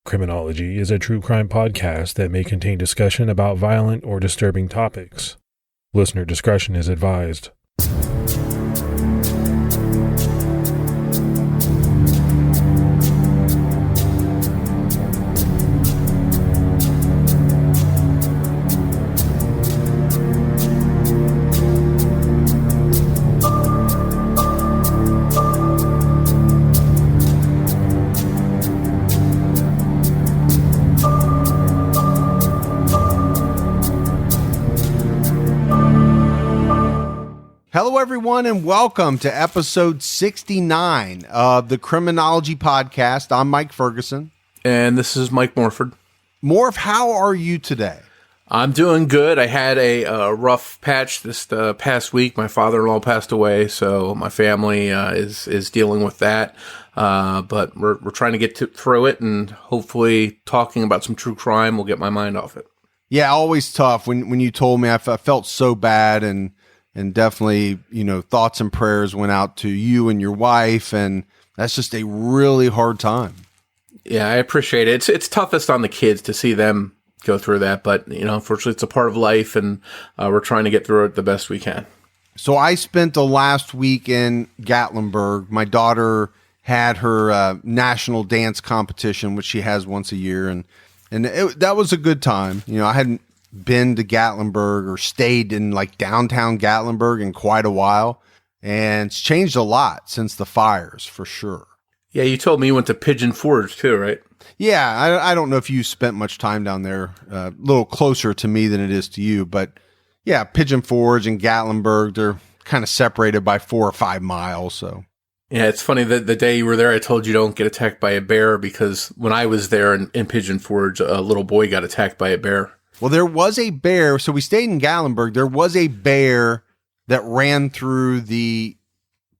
Criminology is a true crime podcast that may contain discussion about violent or disturbing topics. Listener discretion is advised. Hello, everyone, and welcome to episode 69 of the Criminology podcast. I'm Mike Ferguson. And this is Mike Morford. Morf, how are you today? I'm doing good. I had a rough patch this past week. My father-in-law passed away, so my family is dealing with that. But we're trying to get through it, and hopefully talking about some true crime will get my mind off it. Yeah, always tough. When you told me, I felt so bad, and definitely, thoughts and prayers went out to you and your wife, and that's just a really hard time. Yeah, I appreciate it. It's toughest on the kids to see them go through that, but, unfortunately, it's a part of life, and we're trying to get through it the best we can. So I spent the last week in Gatlinburg. My daughter had her national dance competition, which she has once a year, and that was a good time. I hadn't been to Gatlinburg or stayed in like downtown Gatlinburg in quite a while, and it's changed a lot since the fires, for sure. Yeah, you told me you went to Pigeon Forge too, right? Yeah, I don't know if you spent much time down there, a little closer to me than it is to you, but yeah, Pigeon Forge and Gatlinburg, they're kind of separated by 4 or 5 miles, so. Yeah, it's funny that the day you were there, I told you don't get attacked by a bear, because when I was there in Pigeon Forge, a little boy got attacked by a bear. Well, there was a bear. So we stayed in Gatlinburg. There was a bear that ran through the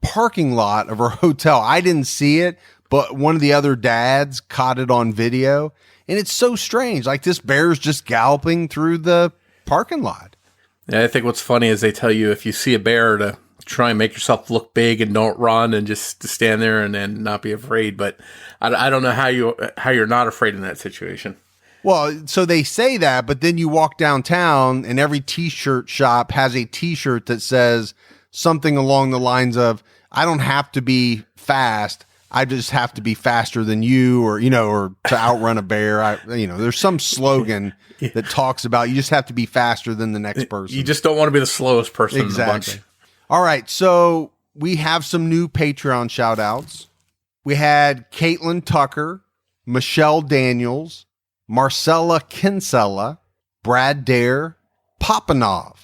parking lot of our hotel. I didn't see it, but one of the other dads caught it on video. And it's so strange. Like, this bear's just galloping through the parking lot. Yeah, I think what's funny is they tell you if you see a bear to try and make yourself look big and don't run, and just to stand there and not be afraid. But I don't know how you're not afraid in that situation. Well, so they say that, but then you walk downtown and every t-shirt shop has a t-shirt that says something along the lines of, I don't have to be fast. I just have to be faster than you, or to outrun a bear. There's some slogan that talks about you just have to be faster than the next person. You just don't want to be the slowest person in the bunch. All right. So we have some new Patreon shout outs. We had Caitlin Tucker, Michelle Daniels, Marcella Kinsella, Brad Dare, Popanov,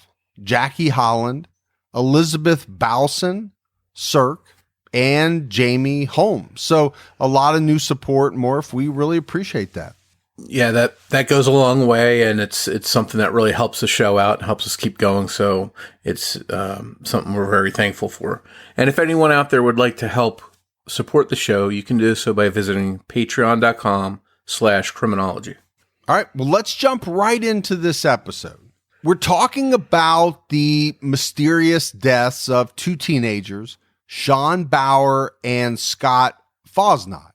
Jackie Holland, Elizabeth Bowson, Cirque, and Jamie Holmes. So a lot of new support, Morph. We really appreciate that. Yeah, that goes a long way, and it's something that really helps the show out and helps us keep going. So it's something we're very thankful for. And if anyone out there would like to help support the show, you can do so by visiting patreon.com/criminology. All right, well, let's jump right into this episode. We're talking about the mysterious deaths of 2 teenagers, Shawn Baur and Scott Fosnaught.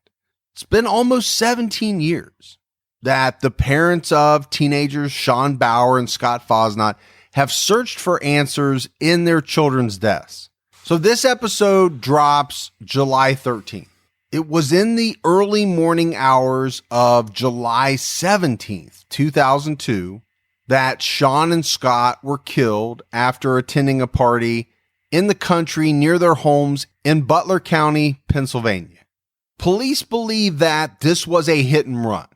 It's been almost 17 years that the parents of teenagers Shawn Baur and Scott Fosnaught have searched for answers in their children's deaths. So this episode drops July 13th. It was in the early morning hours of July 17th, 2002, that Shawn and Scott were killed after attending a party in the country near their homes in Butler County, Pennsylvania. Police believe that this was a hit and run,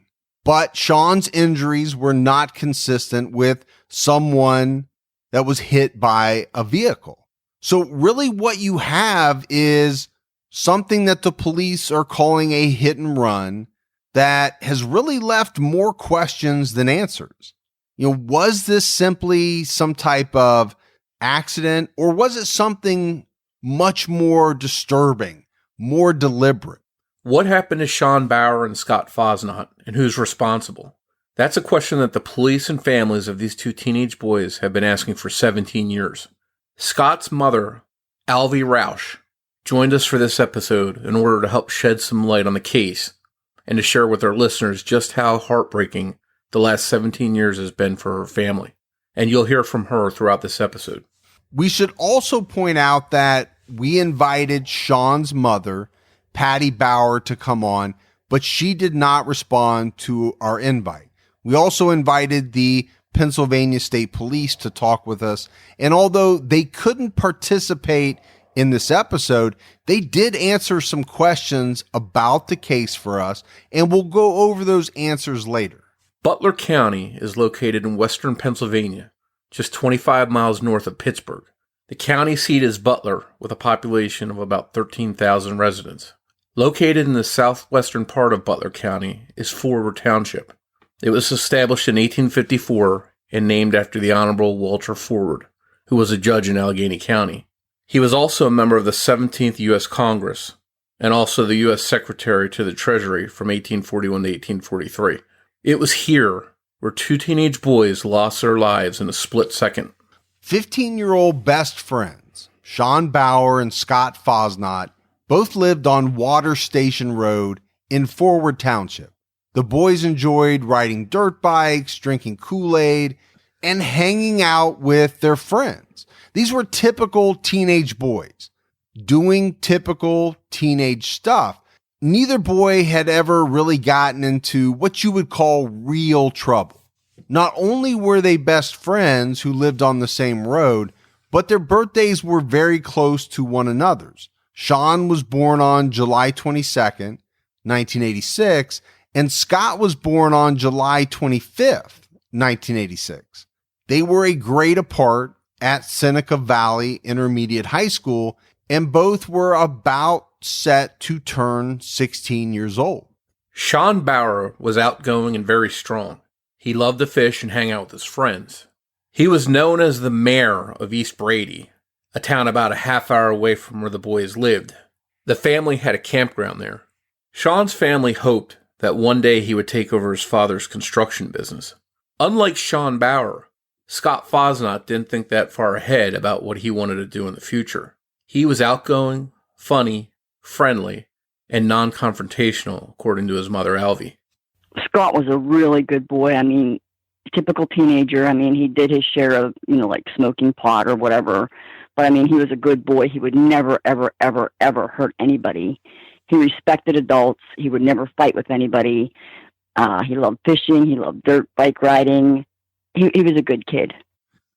but Shawn's injuries were not consistent with someone that was hit by a vehicle. So really what you have is something that the police are calling a hit and run that has really left more questions than answers. Was this simply some type of accident, or was it something much more disturbing, more deliberate? What happened to Shawn Baur and Scott Fosnaught, and who's responsible? That's a question that the police and families of these 2 teenage boys have been asking for 17 years. Scott's mother, Alvy Roush, joined us for this episode in order to help shed some light on the case and to share with our listeners just how heartbreaking the last 17 years has been for her family. And you'll hear from her throughout this episode. We should also point out that we invited Shawn's mother, Patty Baur, to come on, but she did not respond to our invite. We also invited the Pennsylvania State Police to talk with us, and although they couldn't participate in this episode, they did answer some questions about the case for us, and we'll go over those answers later. Butler County is located in western Pennsylvania, just 25 miles north of Pittsburgh. The county seat is Butler, with a population of about 13,000 residents. Located in the southwestern part of Butler County is Forward Township. It was established in 1854 and named after the Honorable Walter Forward, who was a judge in Allegheny County. He was also a member of the 17th U.S. Congress and also the U.S. Secretary to the Treasury from 1841 to 1843. It was here where two teenage boys lost their lives in a split second. 15-year-old best friends, Shawn Baur and Scott Fosnaught, both lived on Water Station Road in Forward Township. The boys enjoyed riding dirt bikes, drinking Kool-Aid, and hanging out with their friends. These were typical teenage boys doing typical teenage stuff. Neither boy had ever really gotten into what you would call real trouble. Not only were they best friends who lived on the same road, but their birthdays were very close to one another's. Shawn was born on July 22nd, 1986, and Scott was born on July 25th, 1986. They were a grade apart at Seneca Valley Intermediate High School, and both were about set to turn 16 years old. Shawn Baur was outgoing and very strong. He loved to fish and hang out with his friends. He was known as the mayor of East Brady, a town about a half hour away from where the boys lived. The family had a campground there. Shawn's family hoped that one day he would take over his father's construction business. Unlike Shawn Baur, Scott Fosnaught didn't think that far ahead about what he wanted to do in the future. He was outgoing, funny, friendly, and non-confrontational, according to his mother, Alvy. Scott was a really good boy. I mean, typical teenager. I mean, he did his share of, like smoking pot or whatever. But I mean, he was a good boy. He would never, ever, ever, ever hurt anybody. He respected adults. He would never fight with anybody. He loved fishing. He loved dirt bike riding. He was a good kid.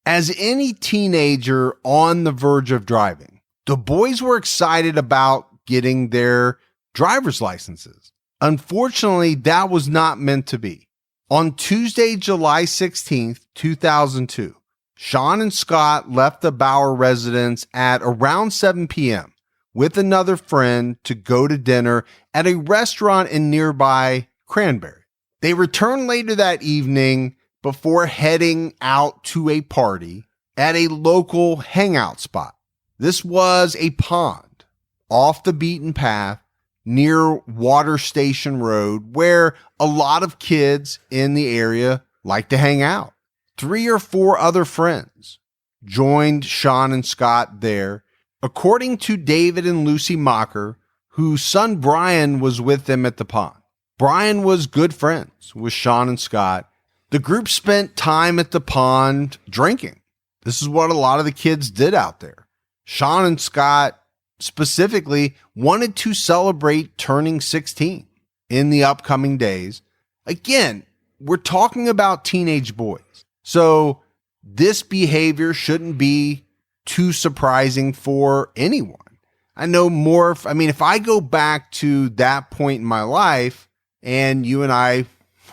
As any teenager on the verge of driving, the boys were excited about getting their driver's licenses. Unfortunately, that was not meant to be. On Tuesday, July 16th, 2002, Shawn and Scott left the Baur residence at around 7 p.m. with another friend to go to dinner at a restaurant in nearby Cranberry. They returned later that evening before heading out to a party at a local hangout spot. This was a pond off the beaten path near Water Station Road, where a lot of kids in the area like to hang out. 3 or 4 other friends joined Shawn and Scott there. According to David and Lucy Mocker, whose son Brian was with them at the pond. Brian was good friends with Shawn and Scott. The group spent time at the pond drinking. This is what a lot of the kids did out there. Shawn and Scott specifically wanted to celebrate turning 16 in the upcoming days. Again, we're talking about teenage boys. So this behavior shouldn't be too surprising for anyone. I know Morf, if I go back to that point in my life, and you and I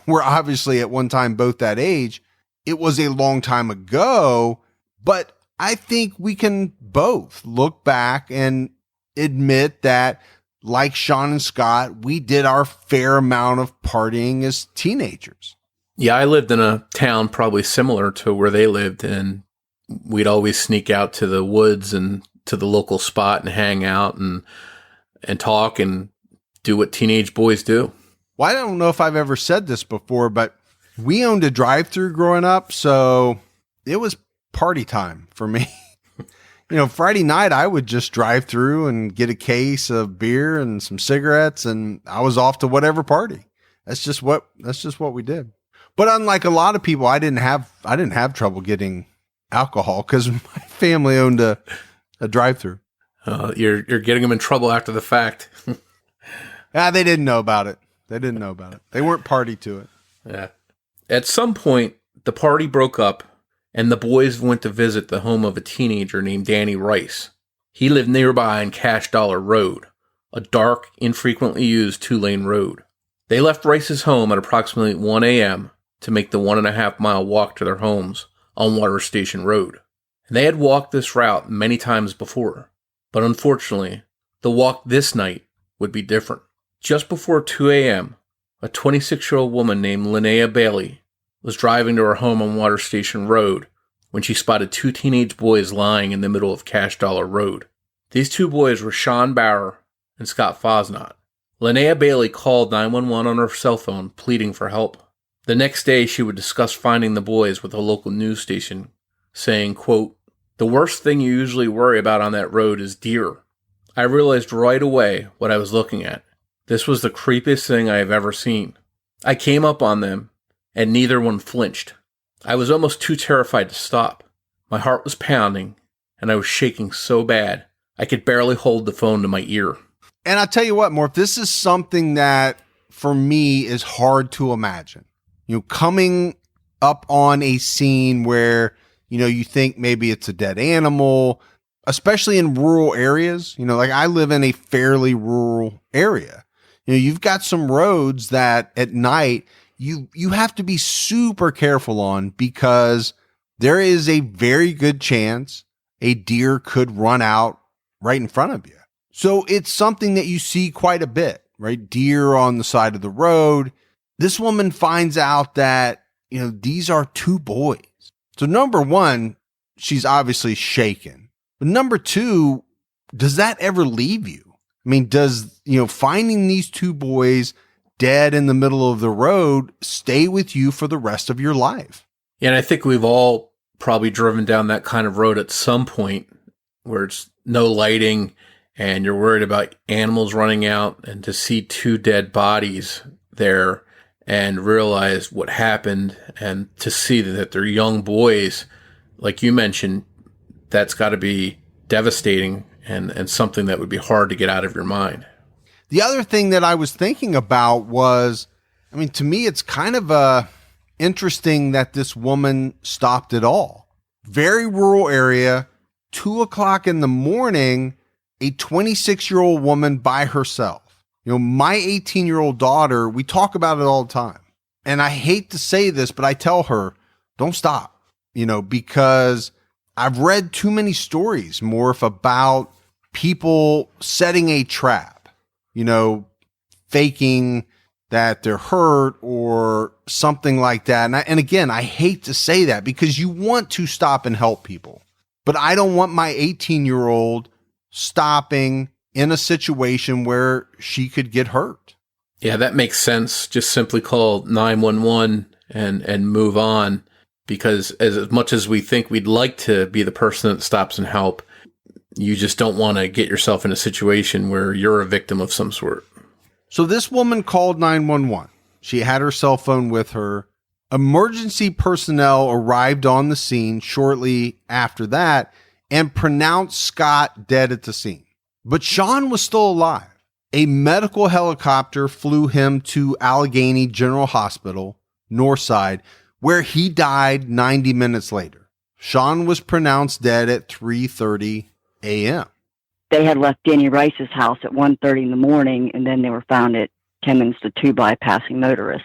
were obviously at one time both that age, it was a long time ago, but I think we can both look back and admit that, like Shawn and Scott, we did our fair amount of partying as teenagers. Yeah, I lived in a town probably similar to where they lived, and we'd always sneak out to the woods and to the local spot and hang out and talk and do what teenage boys do. Well, I don't know if I've ever said this before, but we owned a drive-thru growing up, so it was party time for me. Friday night, I would just drive through and get a case of beer and some cigarettes, and I was off to whatever party. that's just what we did. But unlike a lot of people, I didn't have trouble getting alcohol because my family owned a drive-through. You're getting them in trouble after the fact. They didn't know about it. They weren't party to it. Yeah. At some point, the party broke up, and the boys went to visit the home of a teenager named Danny Rice. He lived nearby on Cash Dollar Road, a dark, infrequently used 2-lane road. They left Rice's home at approximately 1 a.m. to make the 1.5-mile walk to their homes on Water Station Road. And they had walked this route many times before, but unfortunately, the walk this night would be different. Just before 2 a.m., a 26-year-old woman named Linnea Bailey was driving to her home on Water Station Road when she spotted 2 teenage boys lying in the middle of Cash Dollar Road. These 2 boys were Shawn Baur and Scott Fosnaught. Linnea Bailey called 911 on her cell phone, pleading for help. The next day, she would discuss finding the boys with a local news station, saying, quote, "The worst thing you usually worry about on that road is deer. I realized right away what I was looking at. This was the creepiest thing I have ever seen. I came up on them, and neither one flinched. I was almost too terrified to stop. My heart was pounding, and I was shaking so bad, I could barely hold the phone to my ear." And I tell you what, Morf, this is something that for me is hard to imagine. Coming up on a scene where, you think maybe it's a dead animal, especially in rural areas. Like I live in a fairly rural area. You've got some roads that at night you have to be super careful on because there is a very good chance a deer could run out right in front of you. So it's something that you see quite a bit, right? Deer on the side of the road. This woman finds out that, these are 2 boys. So number one, she's obviously shaken. But number 2, does that ever leave you? I mean, does, finding these 2 boys dead in the middle of the road stay with you for the rest of your life? Yeah, and I think we've all probably driven down that kind of road at some point where it's no lighting and you're worried about animals running out, and to see 2 dead bodies there and realize what happened, and to see that they're young boys, like you mentioned, that's got to be devastating and something that would be hard to get out of your mind. The other thing that I was thinking about was, to me, it's kind of interesting that this woman stopped at all. Very rural area, 2 o'clock in the morning, a 26-year-old woman by herself. My 18-year-old daughter, we talk about it all the time. And I hate to say this, but I tell her, don't stop, because I've read too many stories, Morph, about people setting a trap, faking that they're hurt or something like that. And again, I hate to say that because you want to stop and help people, but I don't want my 18-year-old stopping in a situation where she could get hurt. Yeah, that makes sense. Just simply call 911 and move on, because as much as we think we'd like to be the person that stops and help, you just don't want to get yourself in a situation where you're a victim of some sort. So this woman called 911. She had her cell phone with her. Emergency personnel arrived on the scene shortly after that and pronounced Scott dead at the scene. But Shawn was still alive. A medical helicopter flew him to Allegheny General Hospital, Northside, where he died 90 minutes later. Shawn was pronounced dead at 3:30 a.m. They had left Danny Rice's house at 1:30 in the morning, and then they were found at 10 minutes to 2 by a passing motorist.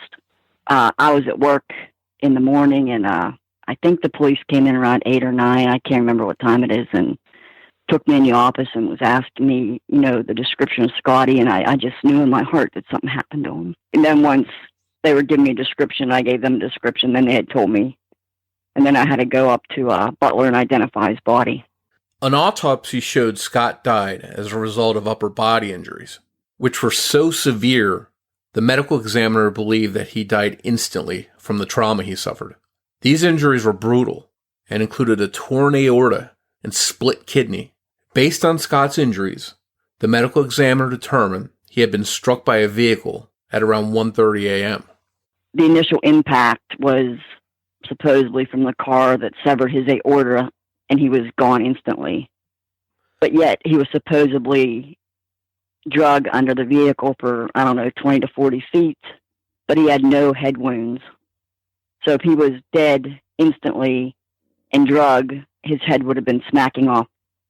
I was at work in the morning, and I think the police came in around 8 or 9. I can't remember what time it is, and took me in the office and was asking me, the description of Scotty, and I just knew in my heart that something happened to him. And then once they were giving me a description, I gave them a description, then they had told me. And then I had to go up to Butler and identify his body. An autopsy showed Scott died as a result of upper body injuries, which were so severe, the medical examiner believed that he died instantly from the trauma he suffered. These injuries were brutal and included a torn aorta and split kidney. Based on Scott's injuries, the medical examiner determined he had been struck by a vehicle at around 1:30 a.m. The initial impact was supposedly from the car that severed his aorta, and he was gone instantly. But yet he was supposedly drug under the vehicle for, 20 to 40 feet, but he had no head wounds. So if he was dead instantly and drug, his head would have been smacking off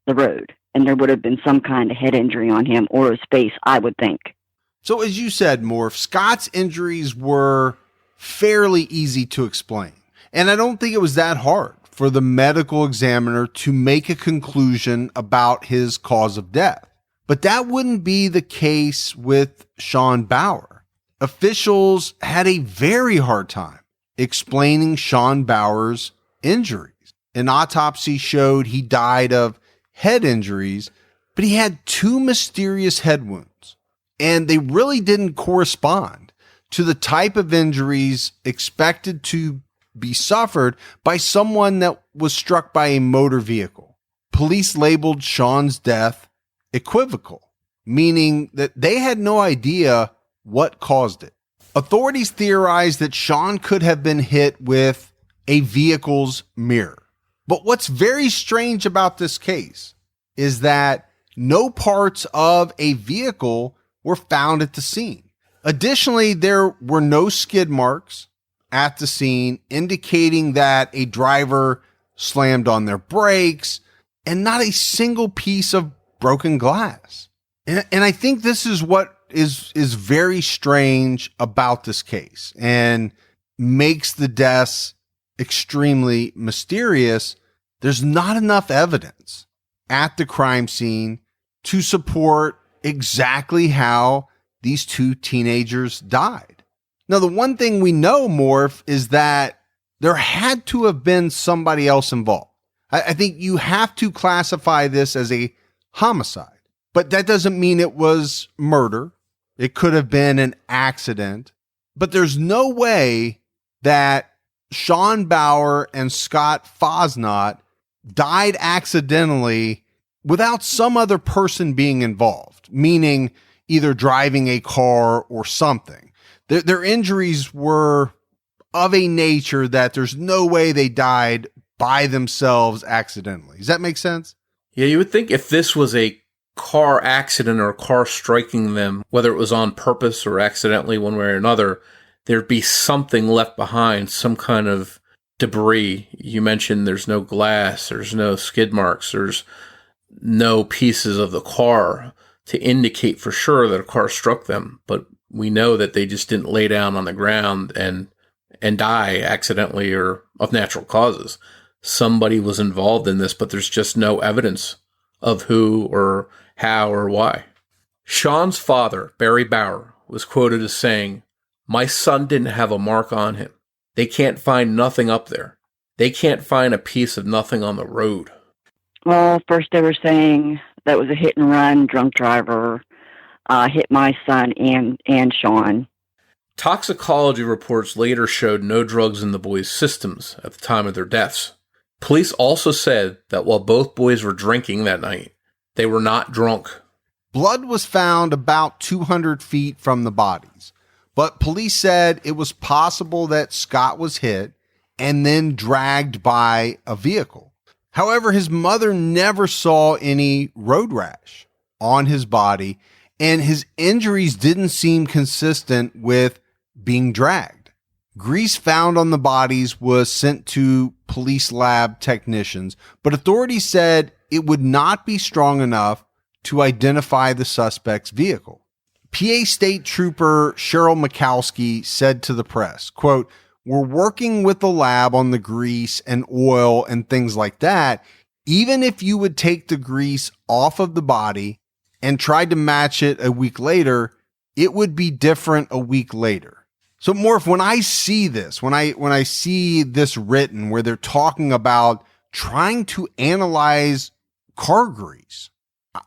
the road, and there would have been some kind of head injury on him or his face, I would think. So as you said, Morf, Scott's injuries were fairly easy to explain. And I don't think it was that hard for the medical examiner to make a conclusion about his cause of death. But that wouldn't be the case with Shawn Baur. Officials had a very hard time explaining Shawn Baur's injuries. An autopsy showed he died of head injuries, but he had 2 mysterious head wounds, and they really didn't correspond to the type of injuries expected to be suffered by someone that was struck by a motor vehicle. Police labeled Shawn's death equivocal, meaning that they had no idea what caused it. Authorities theorized that Shawn could have been hit with a vehicle's mirror. But what's very strange about this case is that no parts of a vehicle were found at the scene. Additionally, there were no skid marks at the scene indicating that a driver slammed on their brakes, and not a single piece of broken glass. And I think this is what is very strange about this case and makes the deaths extremely mysterious. There's not enough evidence at the crime scene to support exactly how these 2 teenagers died. Now, the one thing we know, Morph, is that there had to have been somebody else involved. I think you have to classify this as a homicide, but that doesn't mean it was murder. It could have been an accident, but there's no way that Shawn Baur and Scott Fosnaught died accidentally without some other person being involved, meaning either driving a car or something. Their injuries were of a nature that there's no way they died by themselves accidentally. Does that make sense? Yeah, you would think if this was a car accident or a car striking them, whether it was on purpose or accidentally one way or another, there'd be something left behind, some kind of debris. You mentioned there's no glass, there's no skid marks, there's no pieces of the car to indicate for sure that a car struck them. But we know that they just didn't lay down on the ground and die accidentally or of natural causes. Somebody was involved in this, but there's just no evidence of who or how or why. Shawn's father, Barry Baur, was quoted as saying, "My son didn't have a mark on him. They can't find nothing up there. They can't find a piece of nothing on the road." Well, first they were saying that was a hit and run, drunk driver hit my son and Shawn. Toxicology reports later showed no drugs in the boys' systems at the time of their deaths. Police also said that while both boys were drinking that night, they were not drunk. Blood was found about 200 feet from the bodies, but police said it was possible that Scott was hit and then dragged by a vehicle. However, his mother never saw any road rash on his body, and his injuries didn't seem consistent with being dragged. Grease found on the bodies was sent to police lab technicians, but authorities said it would not be strong enough to identify the suspect's vehicle. PA State Trooper Cheryl Mikowski said to the press, quote, "We're working with the lab on the grease and oil and things like that. Even if you would take the grease off of the body and tried to match it a week later, it would be different a week later." So Morph, when I see this, when I see this written where they're talking about trying to analyze car grease,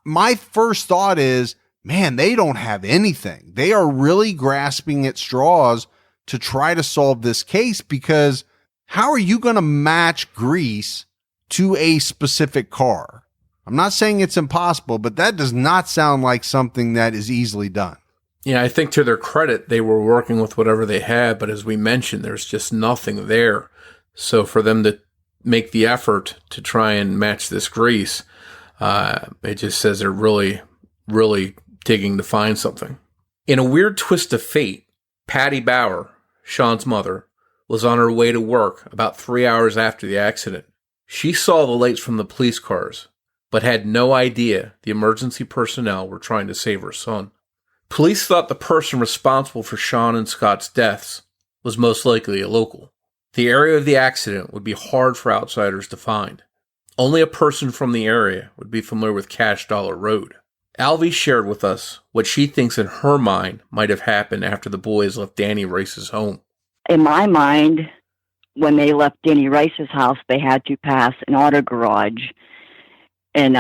my first thought is, man, they don't have anything. They are really grasping at straws to try to solve this case, because how are you going to match grease to a specific car? I'm not saying it's impossible, but that does not sound like something that is easily done. Yeah, I think to their credit, they were working with whatever they had, but as we mentioned, there's just nothing there. So for them to make the effort to try and match this grease, it just says they're really, really digging to find something. In a weird twist of fate, Patty Baur, Shawn's mother, was on her way to work about 3 hours after the accident. She saw the lights from the police cars, but had no idea the emergency personnel were trying to save her son. Police thought the person responsible for Shawn and Scott's deaths was most likely a local. The area of the accident would be hard for outsiders to find. Only a person from the area would be familiar with Cash Dollar Road. Alvy shared with us what she thinks in her mind might have happened after the boys left Danny Rice's home. In my mind, when they left Danny Rice's house, they had to pass an auto garage, and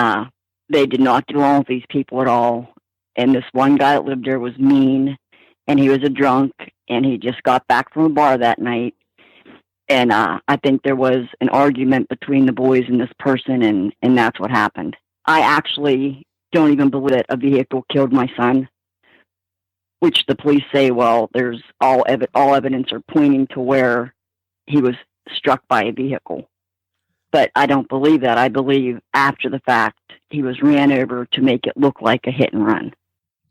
they did not get along with these people at all. And this one guy that lived there was mean, and he was a drunk, and he just got back from a bar that night. And I think there was an argument between the boys and this person, and that's what happened. I actually don't even believe that a vehicle killed my son, which the police say, well, there's all evidence are pointing to where he was struck by a vehicle. But I don't believe that. I believe after the fact, he was ran over to make it look like a hit and run.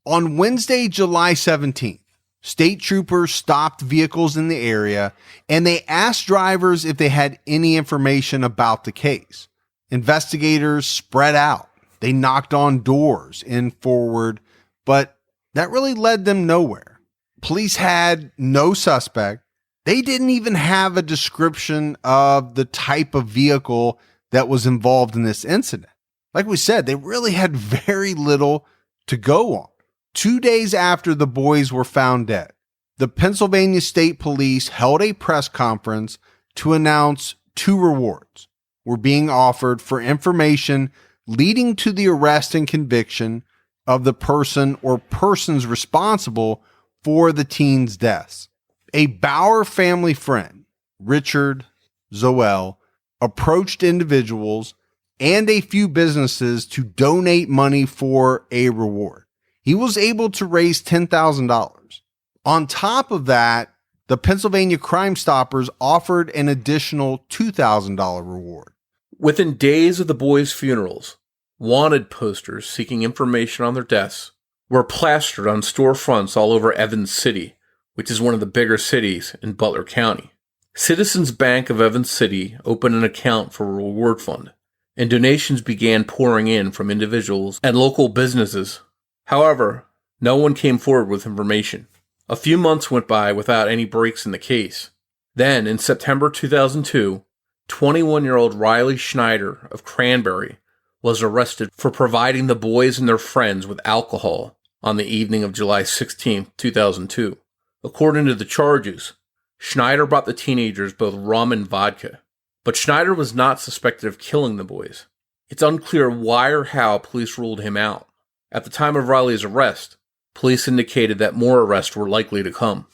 On Wednesday, July 17th, state troopers stopped vehicles in the area and they asked drivers if they had any information about the case. Investigators spread out. They knocked on doors in Forward, but that really led them nowhere. Police had no suspect. They didn't even have a description of the type of vehicle that was involved in this incident. Like we said, they really had very little to go on. 2 days after the boys were found dead, the Pennsylvania State Police held a press conference to announce 2 rewards were being offered for information leading to the arrest and conviction of the person or persons responsible for the teens' deaths. A Baur family friend, Richard Zoel, approached individuals and a few businesses to donate money for a reward. He was able to raise $10,000. On top of that, the Pennsylvania Crime Stoppers offered an additional $2,000 reward. Within days of the boys' funerals, wanted posters seeking information on their deaths were plastered on storefronts all over Evans City, which is one of the bigger cities in Butler County. Citizens Bank of Evans City opened an account for a reward fund, and donations began pouring in from individuals and local businesses. However, no one came forward with information. A few months went by without any breaks in the case. Then, in September 2002, 21-year-old Riley Schneider of Cranberry was arrested for providing the boys and their friends with alcohol on the evening of July 16, 2002. According to the charges, Schneider brought the teenagers both rum and vodka, but Schneider was not suspected of killing the boys. It's unclear why or how police ruled him out. At the time of Riley's arrest, police indicated that more arrests were likely to come.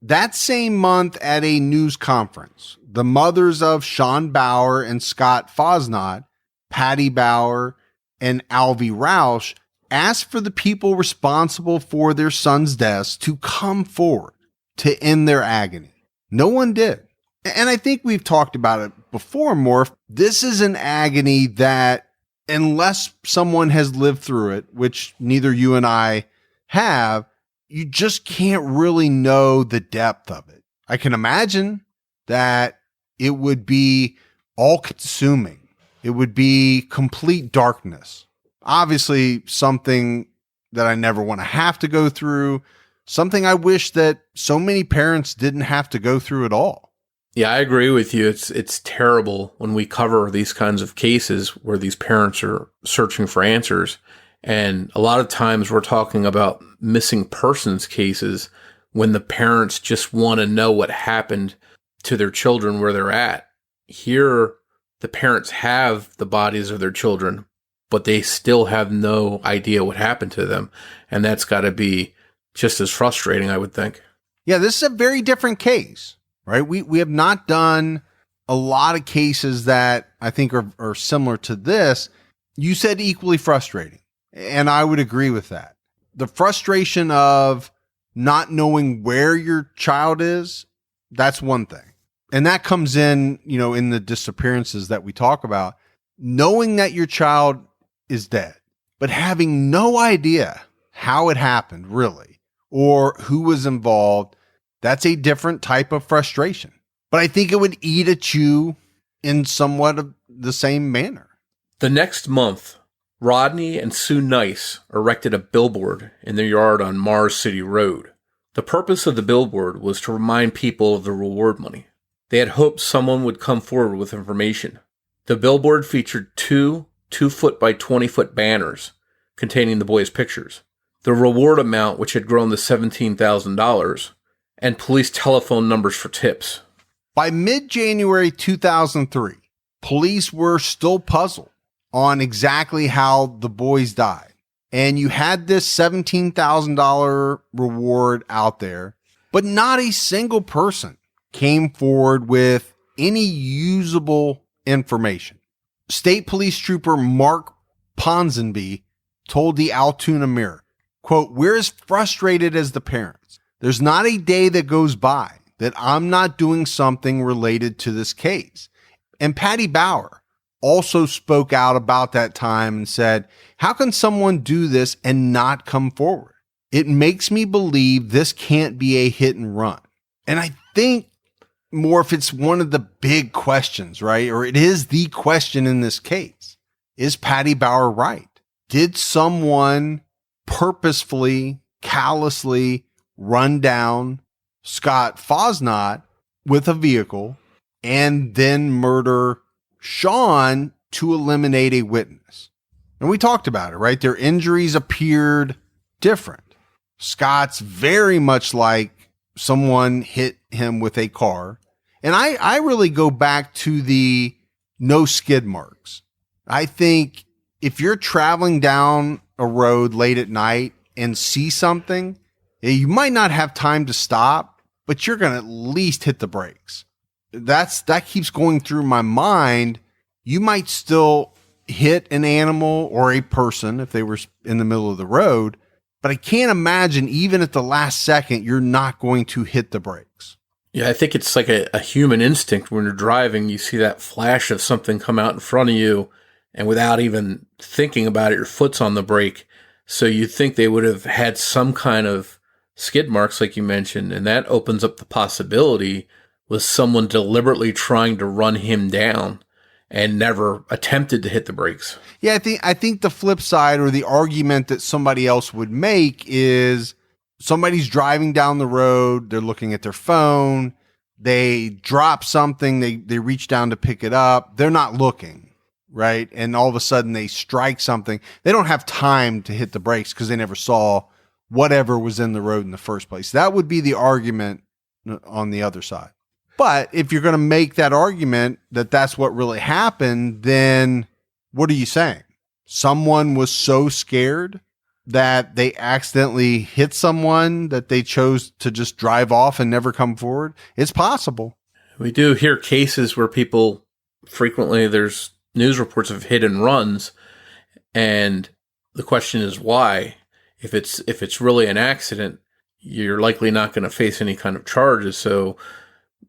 That same month at a news conference, the mothers of Shawn Baur and Scott Fosnaught, Patty Baur, and Alvy Roush asked for the people responsible for their sons' deaths to come forward to end their agony. No one did. And I think we've talked about it before, Morf. This is an agony that, unless someone has lived through it, which neither you and I have, you just can't really know the depth of it. I can imagine that it would be all-consuming. It would be complete darkness. Obviously, something that I never want to have to go through, something I wish that so many parents didn't have to go through at all. Yeah, I agree with you. It's terrible when we cover these kinds of cases where these parents are searching for answers. And a lot of times we're talking about missing persons cases when the parents just want to know what happened to their children where they're at. Here, the parents have the bodies of their children, but they still have no idea what happened to them. And that's got to be just as frustrating, I would think. Yeah, this is a very different case, right? We have not done a lot of cases that I think are similar to this. You said equally frustrating, and I would agree with that. The frustration of not knowing where your child is, that's one thing. And that comes in, in the disappearances that we talk about, knowing that your child is dead, but having no idea how it happened really, or who was involved. That's a different type of frustration, but I think it would eat at you in somewhat of the same manner. The next month, Rodney and Sue Nice erected a billboard in their yard on Mars City Road. The purpose of the billboard was to remind people of the reward money. They had hoped someone would come forward with information. The billboard featured two 2-foot by 20-foot banners containing the boys' pictures, the reward amount, which had grown to $17,000, and police telephone numbers for tips. By mid-January 2003, police were still puzzled on exactly how the boys died. And you had this $17,000 reward out there, but not a single person came forward with any usable information. State Police Trooper Mark Ponsonby told the Altoona Mirror, quote, "We're as frustrated as the parents. There's not a day that goes by that I'm not doing something related to this case." And Patty Baur also spoke out about that time and said, "How can someone do this and not come forward? It makes me believe this can't be a hit and run." And I think, Morf, it's one of the big questions, right? Or it is the question in this case. Is Patty Baur right? Did someone purposefully, callously run down Scott Fosnaught with a vehicle and then murder Shawn to eliminate a witness? And we talked about it, right? Their injuries appeared different. Scott's very much like someone hit him with a car. And I really go back to the no skid marks. I think if you're traveling down a road late at night and see something, you might not have time to stop, but you're going to at least hit the brakes. That keeps going through my mind. You might still hit an animal or a person if they were in the middle of the road, but I can't imagine even at the last second, you're not going to hit the brakes. Yeah, I think it's like a human instinct when you're driving, you see that flash of something come out in front of you, and without even thinking about it, your foot's on the brake. So you think they would have had some kind of skid marks, like you mentioned, and that opens up the possibility was someone deliberately trying to run him down and never attempted to hit the brakes. Yeah, I think the flip side, or the argument that somebody else would make, is somebody's driving down the road, they're looking at their phone, they drop something, they reach down to pick it up, they're not looking, right? And all of a sudden they strike something. They don't have time to hit the brakes because they never saw whatever was in the road in the first place. That would be the argument on the other side. But if you're going to make that argument that that's what really happened, then what are you saying? Someone was so scared that they accidentally hit someone that they chose to just drive off and never come forward? It's possible. We do hear cases where people frequently, there's news reports of hit and runs, and the question is why? If it's really an accident, you're likely not going to face any kind of charges. So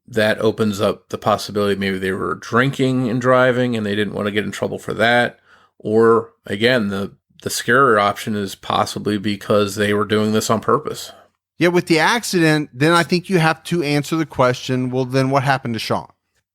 that opens up the possibility maybe they were drinking and driving and they didn't want to get in trouble for that. Or again, the scarier option is possibly because they were doing this on purpose. Yeah, with the accident, then I think you have to answer the question, well, then what happened to Shawn?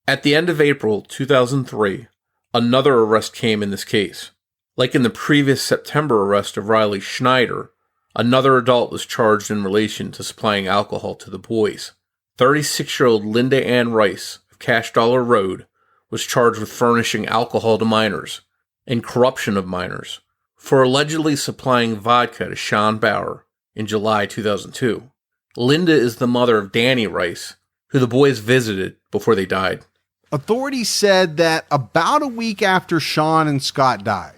At the end of April 2003, another arrest came in this case. Like in the previous September arrest of Riley Schneider, another adult was charged in relation to supplying alcohol to the boys. 36-year-old Linda Ann Rice of Cash Dollar Road was charged with furnishing alcohol to minors and corruption of minors for allegedly supplying vodka to Shawn Baur in July 2002. Linda is the mother of Danny Rice, who the boys visited before they died. Authorities said that about a week after Shawn and Scott died,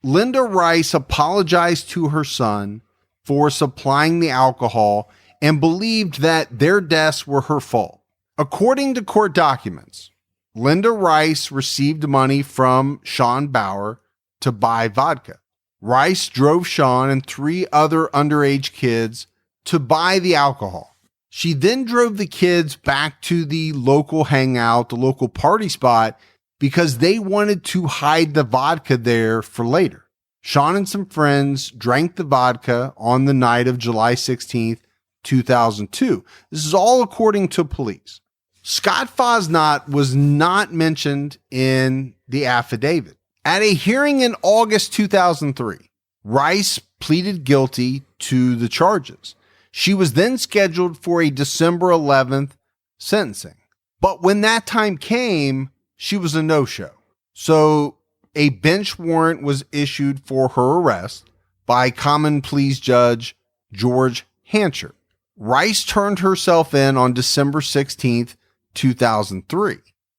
Linda Rice apologized to her son for supplying the alcohol and believed that their deaths were her fault. According to court documents, Linda Rice received money from Shawn Baur to buy vodka. Rice drove Shawn and 3 other underage kids to buy the alcohol. She then drove the kids back to the local hangout, the local party spot, because they wanted to hide the vodka there for later. Shawn and some friends drank the vodka on the night of July 16th, 2002. This is all according to police. Scott Fosnaught was not mentioned in the affidavit. At a hearing in August 2003, Rice pleaded guilty to the charges. She was then scheduled for a December 11th sentencing. But when that time came, she was a no-show. So a bench warrant was issued for her arrest by Common Pleas Judge George Hancher. Rice turned herself in on December 16th, 2003.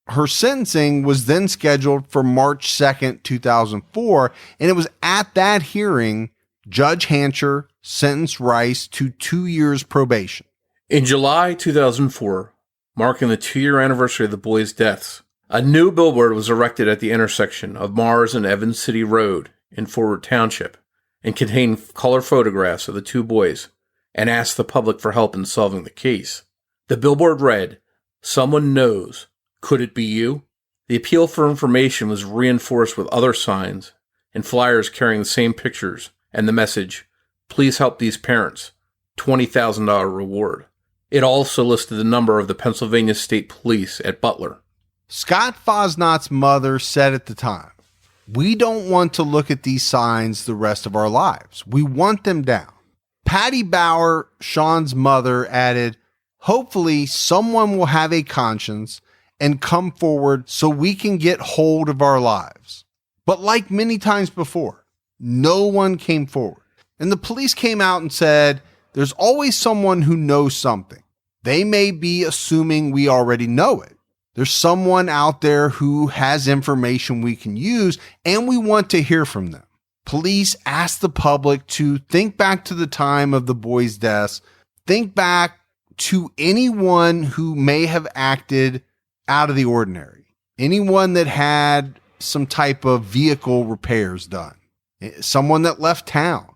Her sentencing was then scheduled for March 2nd, 2004, and it was at that hearing Judge Hancher sentenced Rice to 2 years probation. In July 2004, marking the 2-year anniversary of the boys' deaths, a new billboard was erected at the intersection of Mars and Evans City Road in Forward Township and contained color photographs of the 2 boys and asked the public for help in solving the case. The billboard read, "Someone knows. Could it be you?" The appeal for information was reinforced with other signs and flyers carrying the same pictures and the message, "Please help these parents. $20,000 reward." It also listed the number of the Pennsylvania State Police at Butler. Scott Fosnaught's mother said at the time, "We don't want to look at these signs the rest of our lives. We want them down." Patty Baur, Shawn's mother, added, "Hopefully someone will have a conscience and come forward so we can get hold of our lives." But like many times before, no one came forward. And the police came out and said, there's always someone who knows something. They may be assuming we already know it. There's someone out there who has information we can use, and we want to hear from them. Police asked the public to think back to the time of the boys' deaths, think back to anyone who may have acted out of the ordinary, anyone that had some type of vehicle repairs done, someone that left town,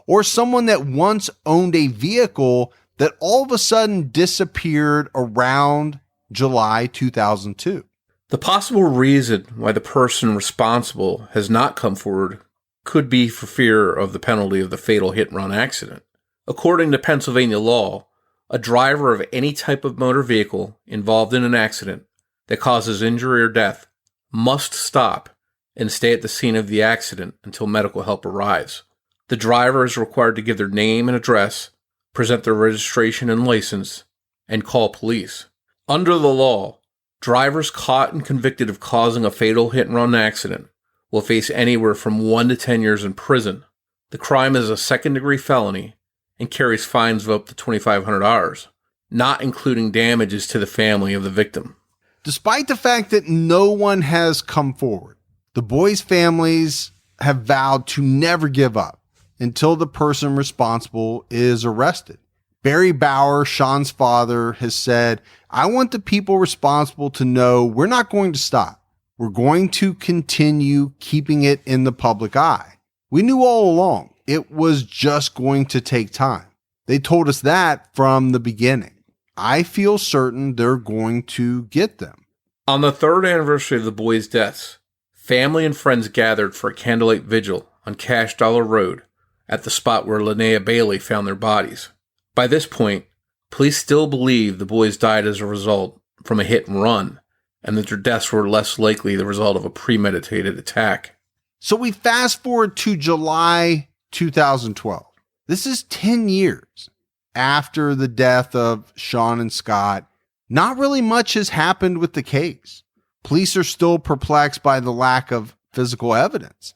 or someone that once owned a vehicle that all of a sudden disappeared around July 2002. The possible reason why the person responsible has not come forward could be for fear of the penalty of the fatal hit-and-run accident. According to Pennsylvania law, a driver of any type of motor vehicle involved in an accident that causes injury or death must stop and stay at the scene of the accident until medical help arrives. The driver is required to give their name and address, present their registration and license, and call police. Under the law, drivers caught and convicted of causing a fatal hit-and-run accident will face anywhere from 1 to 10 years in prison. The crime is a second-degree felony and carries fines of up to $2,500, not including damages to the family of the victim. Despite the fact that no one has come forward, the boys' families have vowed to never give up until the person responsible is arrested. Barry Baur, Shawn's father, has said, "I want the people responsible to know we're not going to stop. We're going to continue keeping it in the public eye. We knew all along it was just going to take time. They told us that from the beginning. I feel certain they're going to get them." On the 3rd anniversary of the boys' deaths, family and friends gathered for a candlelight vigil on Cash Dollar Road at the spot where Linnea Bailey found their bodies. By this point, police still believe the boys died as a result from a hit and run, and that their deaths were less likely the result of a premeditated attack. So we fast forward to July 2012. This is 10 years after the death of Shawn and Scott. Not really much has happened with the case. Police are still perplexed by the lack of physical evidence.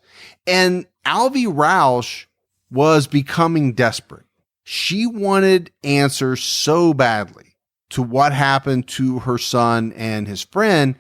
And Alvy Roush was becoming desperate. She wanted answers so badly to what happened to her son and his friend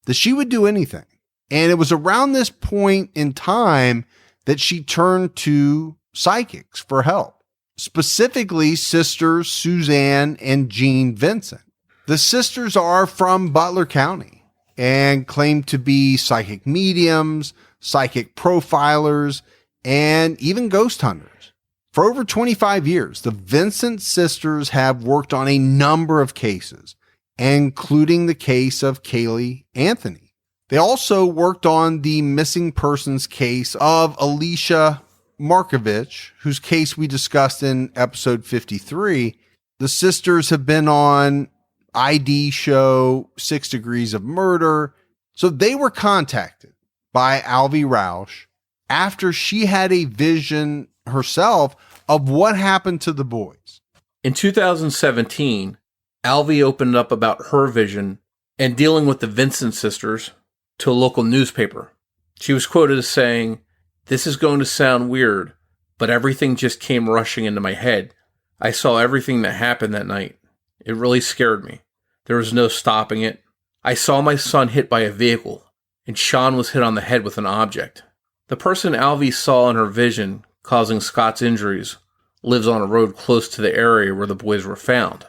that she would do anything. And it was around this point in time that she turned to psychics for help, specifically sisters Suzanne and Jean Vincent. The sisters are from Butler County and claim to be psychic mediums, psychic profilers, and even ghost hunters. For over 25 years, the Vincent sisters have worked on a number of cases, including the case of Kaylee Anthony. They also worked on the missing persons case of Alicia Markovich, whose case we discussed in episode 53. The sisters have been on ID show 6 Degrees of Murder. So they were contacted by Alvy Roush after she had a vision herself of what happened to the boys. In 2017, Alvy opened up about her vision and dealing with the Vincent sisters to a local newspaper. She was quoted as saying, "This is going to sound weird, but everything just came rushing into my head. I saw everything that happened that night. It really scared me. There was no stopping it. I saw my son hit by a vehicle, and Shawn was hit on the head with an object. The person Alvy saw in her vision causing Scott's injuries lives on a road close to the area where the boys were found.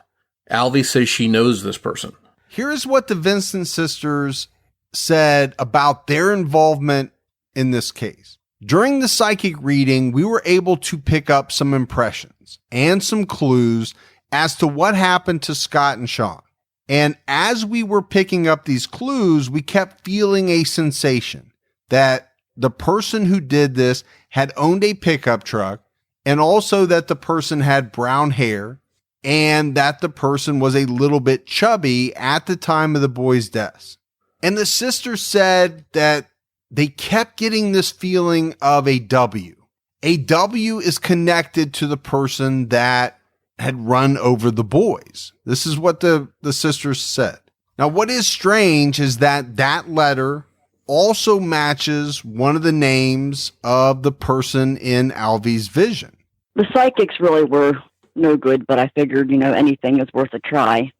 Alvy says she knows this person." Here's what the Vincent sisters said about their involvement in this case. During the psychic reading, we were able to pick up some impressions and some clues as to what happened to Scott and Shawn. And as we were picking up these clues, we kept feeling a sensation that the person who did this had owned a pickup truck, and also that the person had brown hair, and that the person was a little bit chubby at the time of the boys' deaths. And the sisters said that they kept getting this feeling of a W. A W is connected to the person that had run over the boys. This is what the sisters said. Now, what is strange is that that letter also matches one of the names of the person in Alvy's vision. The psychics really were no good, but I figured, anything is worth a try.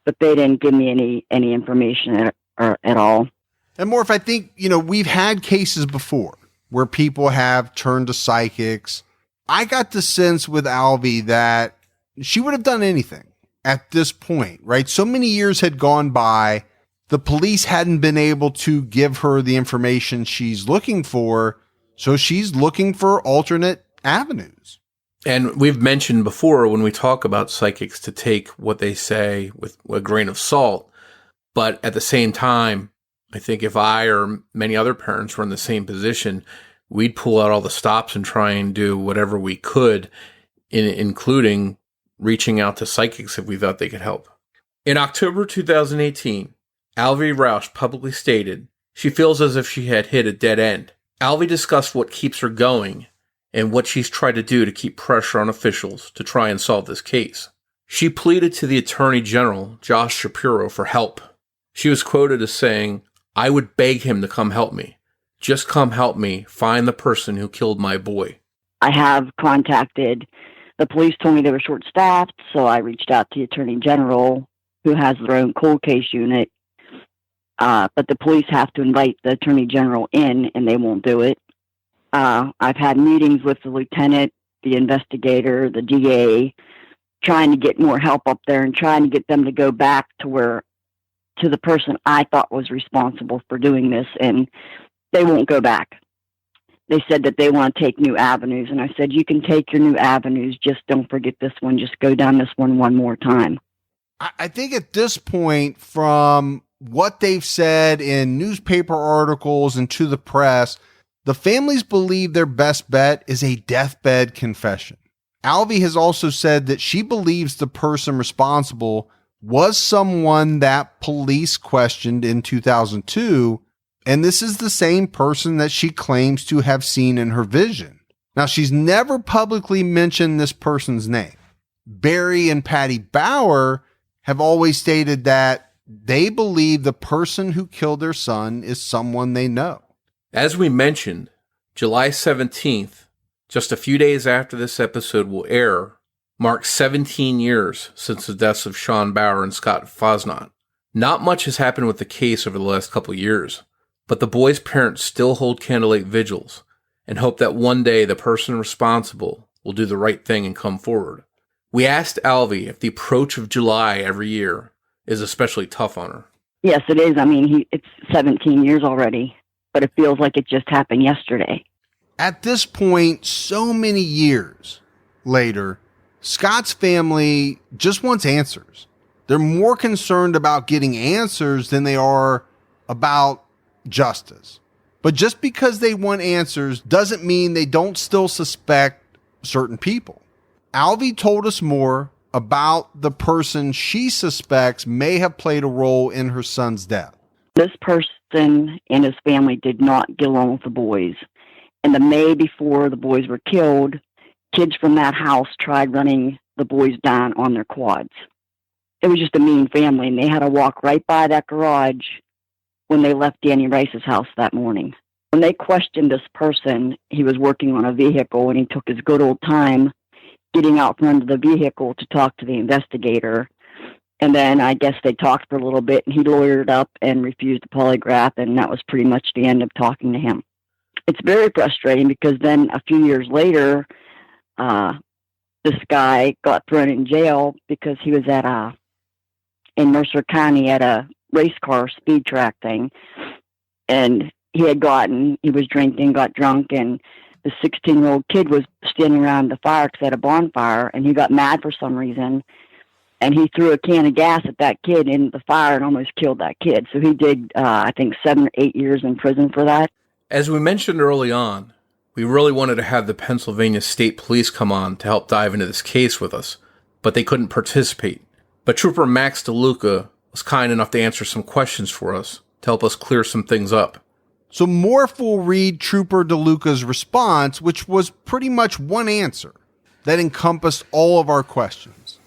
But they didn't give me any information at all. And Morf, I think, we've had cases before where people have turned to psychics. I got the sense with Alvy that she would have done anything at this point, right? So many years had gone by. The police hadn't been able to give her the information she's looking for. So she's looking for alternate avenues. And we've mentioned before when we talk about psychics to take what they say with a grain of salt. But at the same time, I think if I or many other parents were in the same position, we'd pull out all the stops and try and do whatever we could, including reaching out to psychics if we thought they could help. In October 2018, Alvy Roush publicly stated she feels as if she had hit a dead end. Alvy discussed what keeps her going and what she's tried to do to keep pressure on officials to try and solve this case. She pleaded to the Attorney General, Josh Shapiro, for help. She was quoted as saying, "I would beg him to come help me. Just come help me find the person who killed my boy." I have contacted, the police told me they were short-staffed, so I reached out to the Attorney General, who has their own cold case unit. But the police have to invite the Attorney General in, and they won't do it. I've had meetings with the lieutenant, the investigator, the DA, trying to get more help up there and trying to get them to go back to the person I thought was responsible for doing this, and they won't go back. They said that they want to take new avenues, and I said, you can take your new avenues, just don't forget this one, just go down this one more time. I think at this point, from what they've said in newspaper articles and to the press, the families believe their best bet is a deathbed confession. Alvy has also said that she believes the person responsible was someone that police questioned in 2002, and this is the same person that she claims to have seen in her vision. Now, she's never publicly mentioned this person's name. Barry and Patty Baur have always stated that they believe the person who killed their son is someone they know. As we mentioned, July 17th, just a few days after this episode will air, marks 17 years since the deaths of Shawn Baur and Scott Fosnaught. Not much has happened with the case over the last couple of years, but the boys' parents still hold candlelight vigils and hope that one day the person responsible will do the right thing and come forward. We asked Alvy if the approach of July every year is especially tough on her. Yes, it is. I mean, it's 17 years already, but it feels like it just happened yesterday. At this point, so many years later, Scott's family just wants answers. They're more concerned about getting answers than they are about justice. But just because they want answers doesn't mean they don't still suspect certain people. Alvy told us more about the person she suspects may have played a role in her son's death. This person and his family did not get along with the boys. In the May before the boys were killed, kids from that house tried running the boys down on their quads. It was just a mean family, and they had to walk right by that garage when they left Danny Rice's house that morning. When they questioned this person, he was working on a vehicle, and he took his good old time getting out from under the vehicle to talk to the investigator. And then I guess they talked for a little bit, and he lawyered up and refused a polygraph, and that was pretty much the end of talking to him. It's very frustrating because then a few years later, this guy got thrown in jail because he was in Mercer County at a race car speed track thing. And he was drinking, got drunk, and the 16-year-old kid was standing around the fire because they had a bonfire, and he got mad for some reason. And he threw a can of gas at that kid in the fire and almost killed that kid. So he did, I think, 7 or 8 years in prison for that. As we mentioned early on, we really wanted to have the Pennsylvania State Police come on to help dive into this case with us, but they couldn't participate. But Trooper Max DeLuca was kind enough to answer some questions for us to help us clear some things up. So Morf will read Trooper DeLuca's response, which was pretty much one answer that encompassed all of our questions.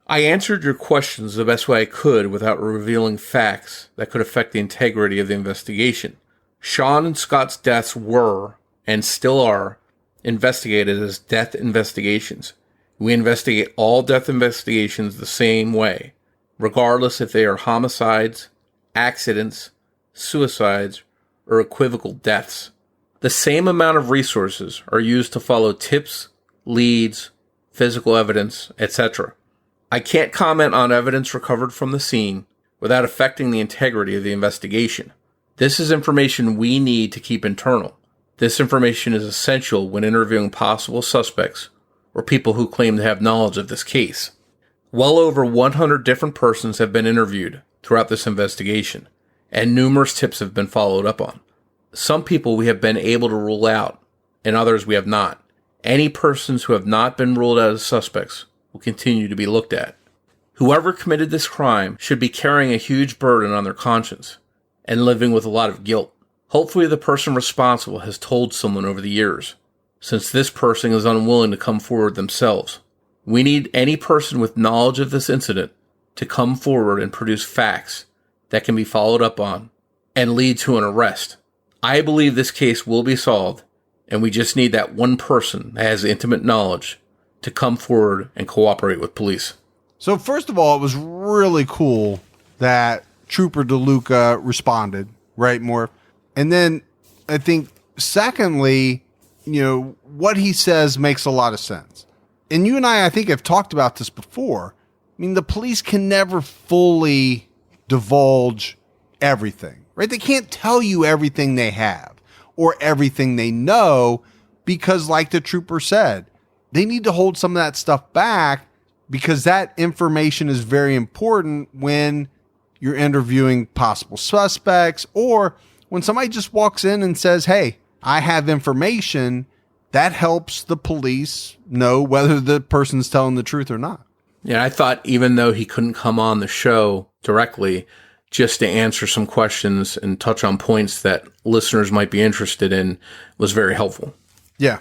I answered your questions the best way I could without revealing facts that could affect the integrity of the investigation. Shawn and Scott's deaths were, and still are, investigated as death investigations. We investigate all death investigations the same way, regardless if they are homicides, accidents, suicides, or equivocal deaths. The same amount of resources are used to follow tips, leads, physical evidence, etc. I can't comment on evidence recovered from the scene without affecting the integrity of the investigation. This is information we need to keep internal. This information is essential when interviewing possible suspects or people who claim to have knowledge of this case. Well over 100 different persons have been interviewed throughout this investigation, and numerous tips have been followed up on. Some people we have been able to rule out, and others we have not. Any persons who have not been ruled out as suspects will continue to be looked at. Whoever committed this crime should be carrying a huge burden on their conscience and living with a lot of guilt. Hopefully the person responsible has told someone over the years, since this person is unwilling to come forward themselves. We need any person with knowledge of this incident to come forward and produce facts that can be followed up on and lead to an arrest. I believe this case will be solved, and we just need that one person that has intimate knowledge to come forward and cooperate with police. So first of all, it was really cool that Trooper DeLuca responded, right, Morf? And then I think secondly, what he says makes a lot of sense. And you and I think, have talked about this before. I mean, the police can never fully divulge everything, right? They can't tell you everything they have or everything they know because, like the trooper said, they need to hold some of that stuff back because that information is very important when you're interviewing possible suspects or when somebody just walks in and says, hey, I have information. That helps the police know whether the person's telling the truth or not. Yeah, I thought even though he couldn't come on the show directly, just to answer some questions and touch on points that listeners might be interested in was very helpful. Yeah.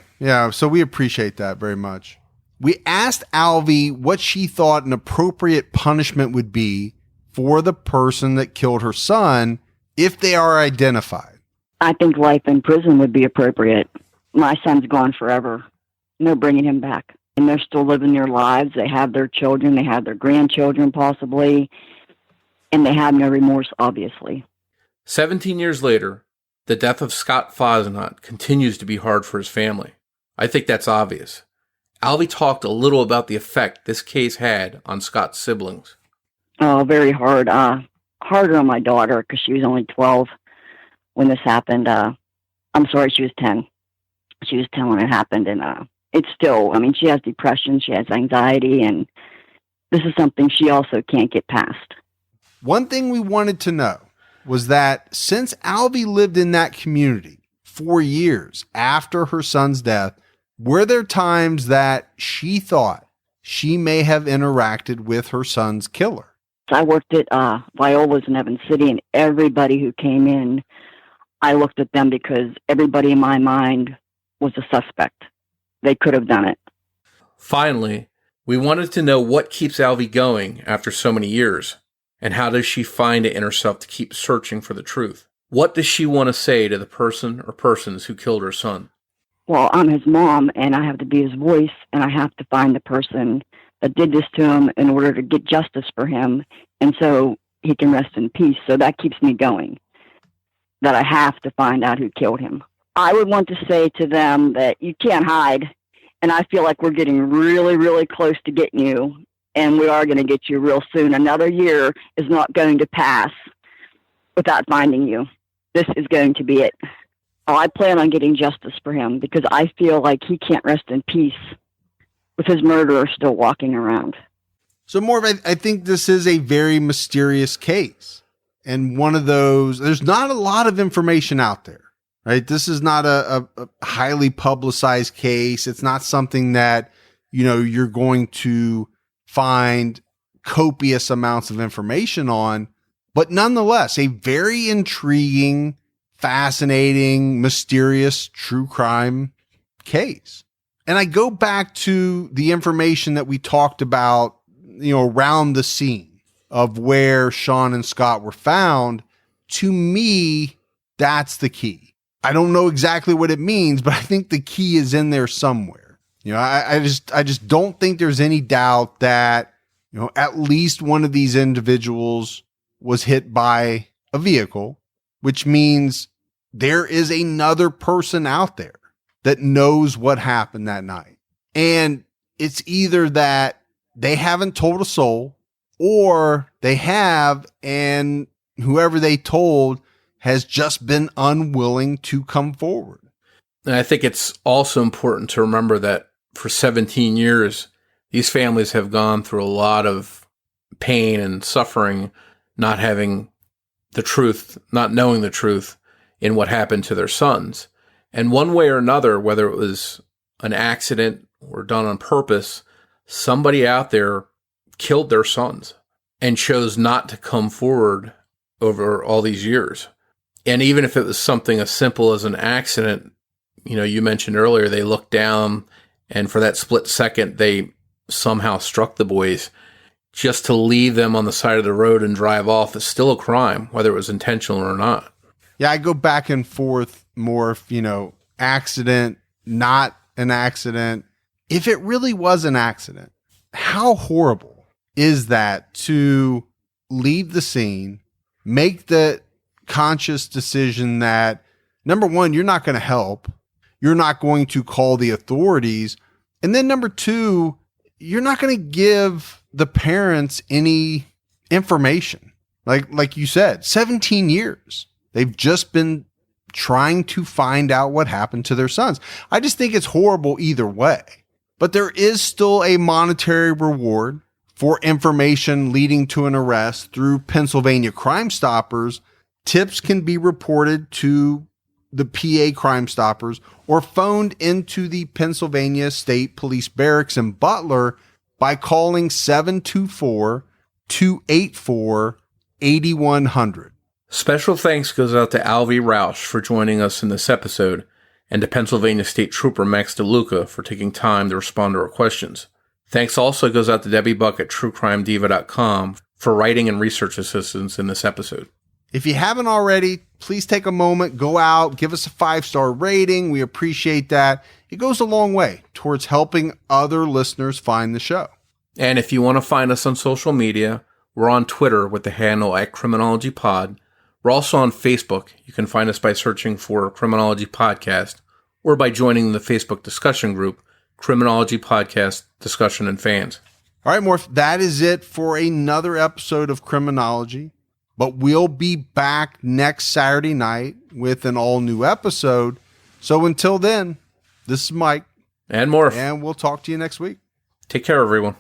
So we appreciate that very much. We asked Alvy what she thought an appropriate punishment would be for the person that killed her son if they are identified. I think life in prison would be appropriate. My son's gone forever. And they're bringing him back. And they're still living their lives. They have their children. They have their grandchildren, possibly. And they have no remorse, obviously. 17 years later, the death of Scott Fosnaught continues to be hard for his family. I think that's obvious. Alvy talked a little about the effect this case had on Scott's siblings. Oh, very hard. Harder on my daughter because she was only 12 when this happened. I'm sorry, she was 10. she was telling it happened. And it's still, I mean, she has depression, she has anxiety, and this is something she also can't get past. One thing we wanted to know was that since Alvy lived in that community for years after her son's death, were there times that she thought she may have interacted with her son's killer? I worked at Viola's in Evans City, and everybody who came in, I looked at them because everybody in my mind was a suspect. They could have done it. Finally, we wanted to know what keeps Alvy going after so many years, and how does she find it in herself to keep searching for the truth? What does she want to say to the person or persons who killed her son? Well, I'm his mom, and I have to be his voice, and I have to find the person that did this to him in order to get justice for him, and so he can rest in peace. So that keeps me going, that I have to find out who killed him. I would want to say to them that you can't hide, and I feel like we're getting really, really close to getting you, and we are going to get you real soon. Another year is not going to pass without finding you. This is going to be it. I plan on getting justice for him because I feel like he can't rest in peace with his murderer still walking around. So, Morf, I think this is a very mysterious case. And one of those, there's not a lot of information out there, right? This is not a highly publicized case. It's not something that, you're going to find copious amounts of information on, but nonetheless, a very intriguing, fascinating, mysterious true crime case. And I go back to the information that we talked about, around the scene of where Shawn and Scott were found. To me, that's the key. I don't know exactly what it means, but I think the key is in there somewhere. I just don't think there's any doubt that, at least one of these individuals was hit by a vehicle, which means there is another person out there that knows what happened that night. And it's either that they haven't told a soul, or they have, and whoever they told has just been unwilling to come forward. And I think it's also important to remember that for 17 years, these families have gone through a lot of pain and suffering, not having the truth, not knowing the truth in what happened to their sons. And one way or another, whether it was an accident or done on purpose, somebody out there killed their sons and chose not to come forward over all these years. And even if it was something as simple as an accident, you mentioned earlier, they looked down and for that split second, they somehow struck the boys. Just to leave them on the side of the road and drive off is still a crime, whether it was intentional or not. Yeah, I go back and forth more, accident, not an accident. If it really was an accident, how horrible is that to leave the scene, make the conscious decision that, number one, you're not going to help. You're not going to call the authorities. And then number two, you're not going to give the parents any information. Like you said, 17 years. They've just been trying to find out what happened to their sons. I just think it's horrible either way. But there is still a monetary reward for information leading to an arrest through Pennsylvania Crime Stoppers. Tips can be reported to the PA Crime Stoppers or phoned into the Pennsylvania State Police Barracks in Butler by calling 724-284-8100. Special thanks goes out to Alvy Roush for joining us in this episode, and to Pennsylvania State Trooper Max DeLuca for taking time to respond to our questions. Thanks also goes out to Debbie Buck at TrueCrimeDiva.com for writing and research assistance in this episode. If you haven't already, please take a moment, go out, give us a 5-star rating. We appreciate that. It goes a long way towards helping other listeners find the show. And if you want to find us on social media, we're on Twitter with the handle @CriminologyPod. We're also on Facebook. You can find us by searching for Criminology Podcast or by joining the Facebook discussion group, Criminology Podcast Discussion and Fans. All right, Morf, that is it for another episode of Criminology. But we'll be back next Saturday night with an all-new episode. So until then, This is Mike. And Morf. And we'll talk to you next week. Take care, everyone.